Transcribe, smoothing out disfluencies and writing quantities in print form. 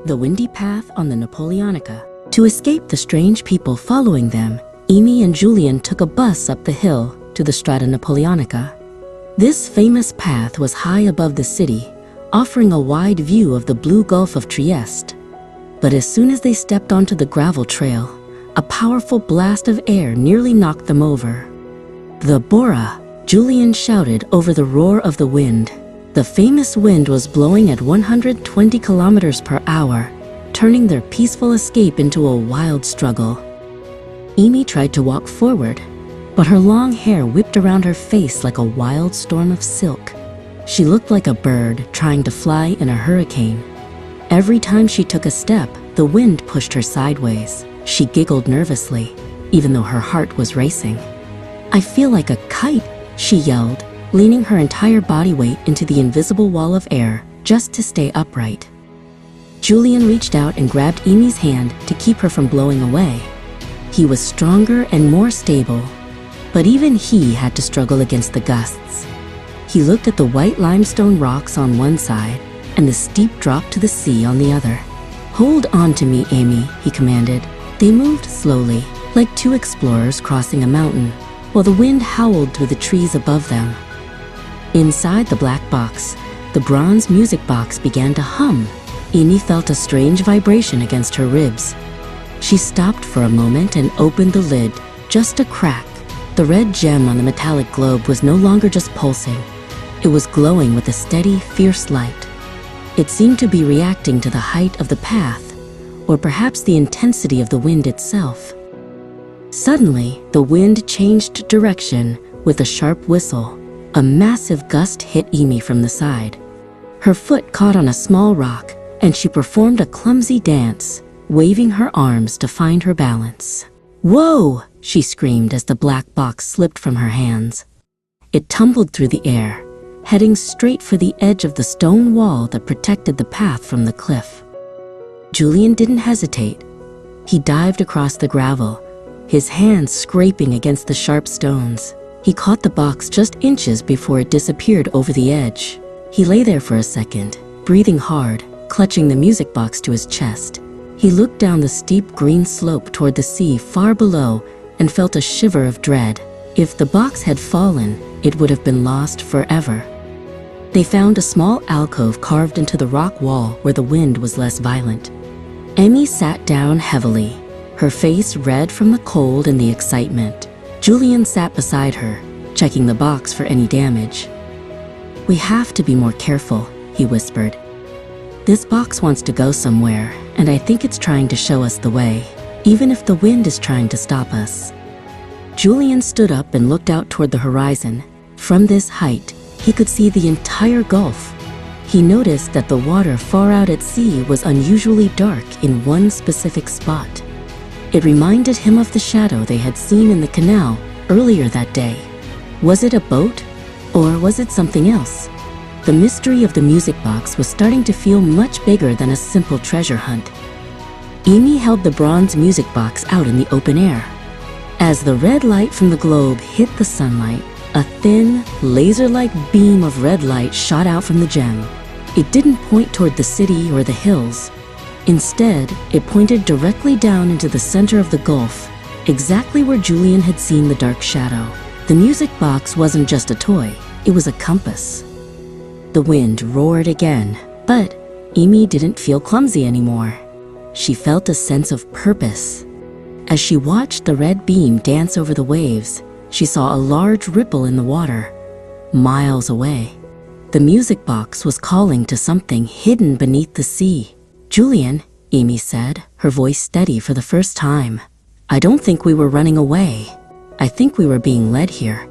the windy path on the Napoleonica. To escape the strange people following them, Amy and Julian took a bus up the hill to the Strada Napoleonica. This famous path was high above the city, offering a wide view of the blue Gulf of Trieste. But as soon as they stepped onto the gravel trail, a powerful blast of air nearly knocked them over. "The Bora!" Julian shouted over the roar of the wind. The famous wind was blowing at 120 kilometers per hour, turning their peaceful escape into a wild struggle. Amy tried to walk forward, but her long hair whipped around her face like a wild storm of silk. She looked like a bird trying to fly in a hurricane. Every time she took a step, the wind pushed her sideways. She giggled nervously, even though her heart was racing. "I feel like a kite," she yelled, leaning her entire body weight into the invisible wall of air just to stay upright. Julian reached out and grabbed Amy's hand to keep her from blowing away. He was stronger and more stable, but even he had to struggle against the gusts. He looked at the white limestone rocks on one side and the steep drop to the sea on the other. "Hold on to me, Amy," he commanded. They moved slowly, like two explorers crossing a mountain, while the wind howled through the trees above them. Inside the black box, the bronze music box began to hum. Amy felt a strange vibration against her ribs. She stopped for a moment and opened the lid, just a crack. The red gem on the metallic globe was no longer just pulsing. It was glowing with a steady, fierce light. It seemed to be reacting to the height of the path, or perhaps the intensity of the wind itself. Suddenly, the wind changed direction with a sharp whistle. A massive gust hit Amy from the side. Her foot caught on a small rock, and she performed a clumsy dance, waving her arms to find her balance. "Whoa!" she screamed as the black box slipped from her hands. It tumbled through the air, heading straight for the edge of the stone wall that protected the path from the cliff. Julian didn't hesitate. He dived across the gravel, his hands scraping against the sharp stones. He caught the box just inches before it disappeared over the edge. He lay there for a second, breathing hard, clutching the music box to his chest. He looked down the steep green slope toward the sea far below and felt a shiver of dread. If the box had fallen, it would have been lost forever. They found a small alcove carved into the rock wall where the wind was less violent. Amy sat down heavily, her face red from the cold and the excitement. Julian sat beside her, checking the box for any damage. "We have to be more careful," he whispered. "This box wants to go somewhere, and I think it's trying to show us the way, even if the wind is trying to stop us." Julian stood up and looked out toward the horizon. From this height, he could see the entire Gulf. He noticed that the water far out at sea was unusually dark in one specific spot. It reminded him of the shadow they had seen in the canal earlier that day. Was it a boat, or was it something else? The mystery of the music box was starting to feel much bigger than a simple treasure hunt. Amy held the bronze music box out in the open air. As the red light from the globe hit the sunlight, a thin, laser-like beam of red light shot out from the gem. It didn't point toward the city or the hills. Instead, it pointed directly down into the center of the Gulf, exactly where Julian had seen the dark shadow. The music box wasn't just a toy, it was a compass. The wind roared again, but Amy didn't feel clumsy anymore. She felt a sense of purpose. As she watched the red beam dance over the waves, she saw a large ripple in the water, miles away. The music box was calling to something hidden beneath the sea. "Julian," Amy said, her voice steady for the first time. "I don't think we were running away. I think we were being led here."